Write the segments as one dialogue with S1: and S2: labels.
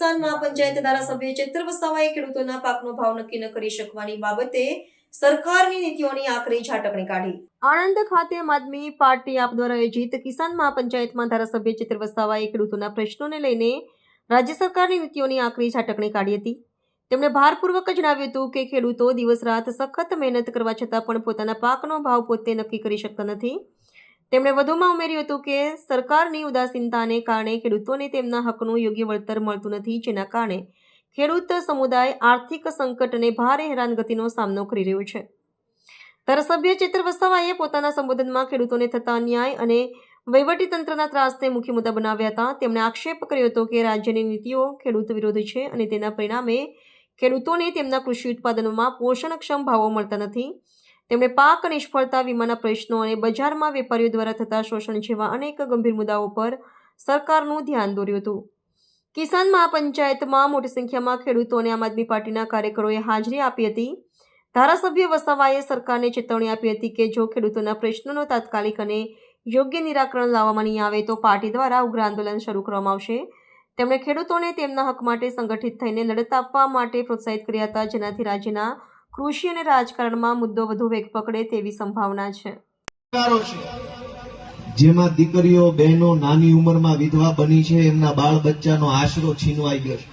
S1: કિસાન મહાપંચાયત ધારાસભ્ય ચૈત્ર વસાવાએ ખેડૂતોના પાકનો ભાવ નક્કી ન કરી શકવાની બાબતે સરકારની નીતિઓની આકરી ઝાટકણી કાઢી। આણંદ ખાતે આમ આદમી પાર્ટી આપ દ્વારા આયોજિત કિસાન મહાપંચાયતમાં ધારાસભ્ય ચૈત્ર વસાવાએ ખેડૂતોના પ્રશ્નોને લઈને રાજ્ય સરકારની નીતિઓની આકરી ઝાટકણી કાઢી હતી। તેમણે ભારપૂર્વક જણાવ્યું હતું કે ખેડૂતો દિવસ રાત સખત મહેનત કરવા છતાં પણ પોતાના પાકનો ભાવ પોતે નક્કી કરી શકતા નથી। તેમણે વધુમાં ઉમેર્યું હતું કે સરકારની ઉદાસીનતાને કારણે ખેડૂતોને તેમના હકનું યોગ્ય વળતર મળતું નથી, જેના કારણે ખેડૂત સમુદાય આર્થિક સંકટ અને ભારે હેરાનગતિનો સામનો કરી રહ્યો છે। ધારાસભ્ય ચૈત્ર વસાવાએ પોતાના સંબોધનમાં ખેડૂતોને થતા અન્યાય અને વહીવટીતંત્રના ત્રાસને મુખ્ય મુદ્દા બનાવ્યા હતા। તેમણે આક્ષેપ કર્યો હતો કે રાજ્યની નીતિઓ ખેડૂત વિરોધી છે અને તેના પરિણામે ખેડૂતોને તેમના કૃષિ ઉત્પાદનોમાં પોષણક્ષમ ભાવો મળતા નથી। તેમણે પાક નિષ્ફળતા, વીમાના પ્રશ્નો અને બજારમાં વેપારીઓ દ્વારા થતા શોષણ જેવા અનેક ગંભીર મુદ્દાઓ પર સરકારનું ધ્યાન દોર્યું હતું। કિસાન મહાપંચાયતમાં મોટી સંખ્યામાં ખેડૂતો અને આમ આદમી પાર્ટીના કાર્યકરોએ હાજરી આપી હતી। ધારાસભ્ય વસાવાએ સરકારને ચેતવણી આપી હતી કે જો ખેડૂતોના પ્રશ્નોનો તાત્કાલિક અને યોગ્ય નિરાકરણ લાવવામાં નહીં આવે તો પાર્ટી દ્વારા ઉગ્ર આંદોલન શરૂ કરવામાં આવશે। તેમણે ખેડૂતોને તેમના હક માટે સંગઠિત થઈને લડત આપવા માટે પ્રોત્સાહિત કર્યા હતા, જેનાથી રાજ્યના કૃષિ અને રાજકારણમાં મુદ્દો વધુ વેગ પકડે તેવી સંભાવના છે।
S2: જેમાં દીકરીઓ, બહેનો નાની ઉંમરમાં વિધવા બની છે, એમના બાળ બચ્ચાનો આશરો છીનવાઈ ગયો છે।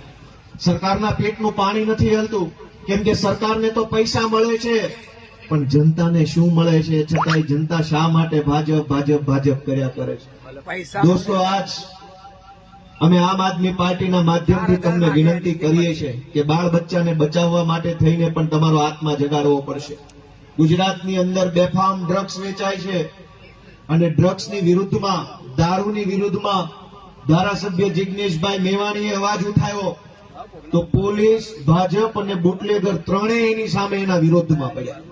S2: સરકારના પેટનું પાણી નથી હલતું, કેમ કે સરકારને તો પૈસા મળે છે, પણ જનતાને શું મળે છે? છતાંય જનતા શા માટે ભાજપ ભાજપ ભાજપ કર્યા કરે છે? દોસ્તો, આજ અમે આમ આદમી પાર્ટીના માધ્યમથી તમને વિનંતી કરીએ છીએ કે બાળ બચ્ચાને બચાવવા માટે થઈને પણ તમારો આત્મા જગાડવો પડશે। ગુજરાતની અંદર બેફામ ડ્રગ્સ વેચાય છે અને ડ્રગ્સની વિરુદ્ધમાં, દારૂની વિરુદ્ધમાં ધારાસભ્ય જિગ્નેશભાઈ મેવાણીએ અવાજ ઉઠાવ્યો તો પોલીસ, ભાજપ અને બુટલેગર ત્રણેય એની સામે એના વિરોધમાં પડ્યા।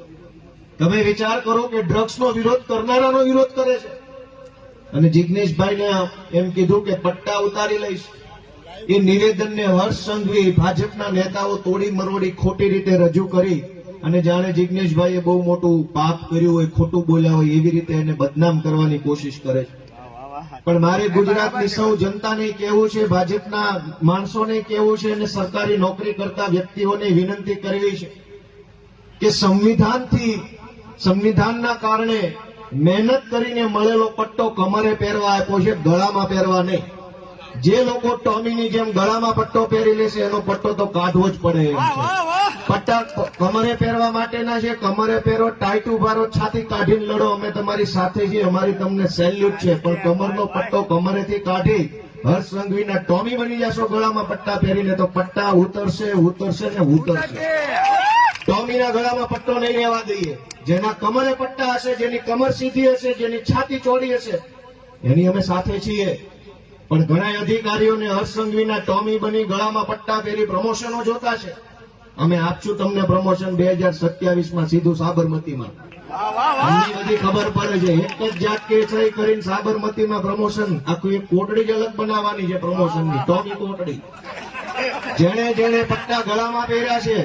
S2: તમે વિચાર કરો કે ડ્રગ્સનો વિરોધ કરનારાનો વિરોધ કરે છે અને જિગ્નેશભાઈને એમ કીધું કે પટ્ટા ઉતારી લઈશ। એ નિવેદનને હર્ષ સંઘવી ભાજપના નેતાઓ તોડી મરોડી ખોટી રીતે રજૂ કરી અને જાણે જિગ્નેશભાઈએ બહુ મોટું પાપ કર્યું હોય, ખોટું બોલ્યા હોય એવી રીતે એને બદનામ કરવાની કોશિશ કરે છે। પણ મારે ગુજરાતની સૌ જનતાને કહેવું છે, ભાજપના માણસોને કહેવું છે અને સરકારી નોકરી કરતા વ્યક્તિઓને વિનંતી કરવી છે કે સંવિધાનના કારણે મહેનત કરીને મળેલો પટ્ટો કમરે પહેરવા આપ્યો છે, ગળામાં પહેરવા નહીં। જે લોકો ટોમીની જેમ ગળામાં પટ્ટો પહેરી લેશે એનો પટ્ટો તો કાઢવો જ પડે એમ છે। પટ્ટા કમરે પહેરવા માટેના છે, કમરે પહેરો, ટાઈટ ઉભારો, છાતી કાઢીને લડો, અમે તમારી સાથે છીએ, અમારી તમને સેલ્યુટ છે। પણ કમરનો પટ્ટો કમરેથી કાઢી હર્ષ સંઘવીના ટોમી બની જશો ગળામાં પટ્ટા પહેરીને તો પટ્ટા ઉતરશે ને ઉતરશે। ટોમીના ગળામાં પટ્ટો નહીં રહેવા દઈએ। જેના કમરે પટ્ટા હશે, જેની કમર સીધી હશે, જેની છાતી ચોડી હશે, એની અમે સાથે છીએ। પણ ઘણા અધિકારીઓને હર્ષ સંઘવીના ટોમી બની ગળામાં પટ્ટા પહેરી પ્રમોશનો જોતા છે। અમે આપશું તમને પ્રમોશન 2027માં સીધું સાબરમતીમાં। અમને બધી ખબર પડે છે, એક જ જાત કે સહી કરીને સાબરમતીમાં પ્રમોશન, આખું એક કોટડી જ અલગ બનાવવાની છે પ્રમોશનની, ટોમી કોટડી। જેણે પટ્ટા ગળામાં પહેર્યા છે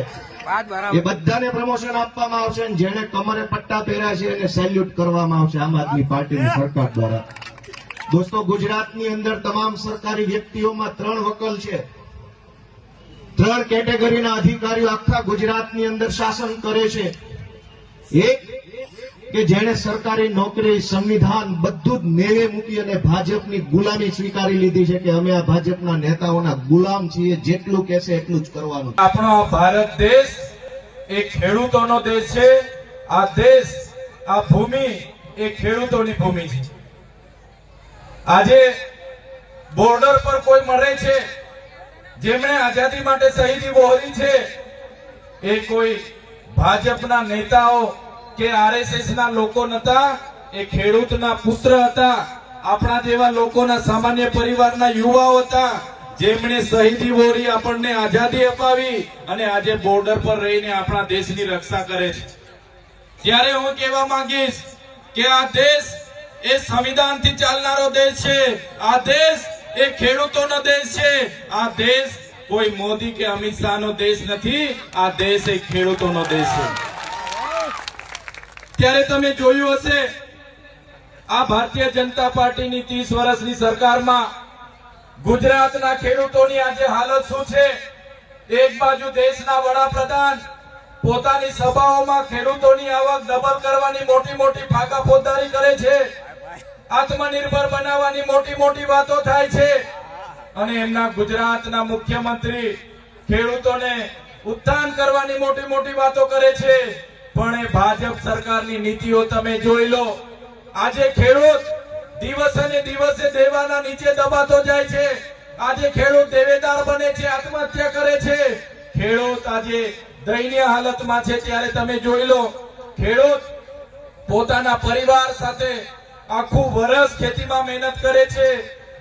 S2: એ બધાને પ્રમોશન આપવામાં આવશે અને જેને કમરે પટ્ટા પહેર્યા છે એને સેલ્યુટ કરવામાં આવશે આમ આદમી પાર્ટીની સરકાર દ્વારા। દોસ્તો, ગુજરાતની અંદર તમામ સરકારી વ્યક્તિઓમાં 3 વકલ છે, 3 કેટેગરીના અધિકારીઓ આખા ગુજરાતની અંદર શાસન કરે છે। એક કે જેણે સરકારી નોકરી, સંવિધાન બધું જ નેવે મૂકી અને ભાજપની ગુલામી સ્વીકારી લીધી છે કે અમે આ ભાજપના નેતાઓના ગુલામ છીએ, જેટલું કહેશે એટલું જ કરવાનું।
S3: આપણો ભારત દેશ એ ખેડૂતોનો દેશ છે। આ દેશ, આ ભૂમિ એ ખેડૂતોની ભૂમિ છે। આજે બોર્ડર પર કોઈ મરે છે, જેમણે આઝાદી માટે શહીદી વહોરી છે, એ કોઈ ભાજપના નેતાઓ કે આરએસએસ ના લોકો નતા, એ ખેડૂતના પુત્ર હતા। આપણા જેવા લોકોના સામાન્ય પરિવારના યુવાઓ હતા, જેમણે શહીદી વહોરી આપણને આઝાદી અપાવી અને આજે બોર્ડર પર રહીને આપણા દેશની રક્ષા કરે છે। ત્યારે હું કહેવા માંગીશ કે આ દેશ એ સંવિધાનથી ચાલનારો દેશ છે। આ દેશ એ ખેડૂતોનો દેશ છે। આ દેશ કોઈ મોદી કે અમિત શાહનો દેશ નથી, આ દેશ એ ખેડૂતોનો દેશ છે। ત્યારે તમે જોયું હશે, આ ભારતીય જનતા પાર્ટીની 30 વર્ષની સરકારમાં ગુજરાતના ખેડૂતોની આજે હાલત શું છે? એક બાજુ દેશના વડાપ્રધાન પોતાની સભાઓમાં ખેડૂતોની આવક ડબલ કરવાની મોટી મોટી ફાકા ફોજદારી કરે છે, આત્મનિર્ભર બનાવવાની મોટી મોટી વાતો થાય છે, અને એમના ગુજરાતના મુખ્યમંત્રી ખેડૂતોને ઉત્થાન કરવાની મોટી મોટી વાતો કરે છે. પણ એ ભાજપ સરકારની નીતિઓ તમે જોઈ લો. આજે ખેડૂત દિવસે ને દિવસે દેવાના નીચે દબાતો જાય છે. આજે ખેડૂત દેવેદાર બને છે, આત્મહત્યા કરે છે. ખેડૂત આજે દયનીય હાલતમાં છે. ત્યારે તમે જોઈ લો, ખેડૂત પોતાના પરિવાર સાથે આખું વર્ષ ખેતીમાં મહેનત કરે છે.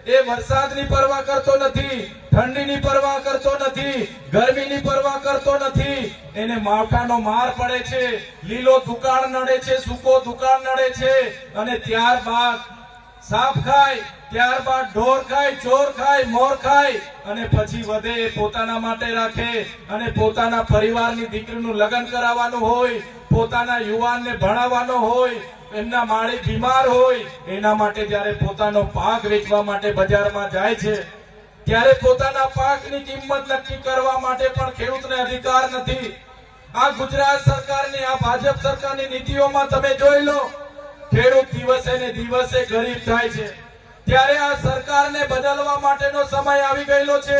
S3: એ વરસાદની પરવા કરતો નથી, ઠંડીની પરવા કરતો નથી, ગરમીની પરવા કરતો નથી. એને માવઠાનો માર પડે છે, લીલો દુકાળ નડે છે, સૂકો દુકાળ નડે છે, અને ત્યારબાદ સાપ ખાય, ત્યારબાદ ઢોર ખાય, ચોર ખાય, મોર ખાય, અને પછી વધે એ પોતાના માટે રાખે. અને પોતાના પરિવારની દીકરીનું લગ્ન કરાવવાનું હોય, પોતાના યુવાનને ભણાવવાનો હોય, એમના માળી બીમાર હોય, એના માટે જ્યારે પોતાનો પાક વેચવા માટે બજારમાં જાય છે, ત્યારે પોતાના પાકની કિંમત નક્કી કરવા માટે પણ ખેડૂતને અધિકાર નથી. આ ગુજરાત સરકારની, આ ભાજપ સરકારની નીતિઓમાં તમે જોઈ લો, ખેડૂત દિવસે ને દિવસે ગરીબ થાય છે. ત્યારે આ સરકારને બદલવા માટેનો સમય આવી ગયેલો છે.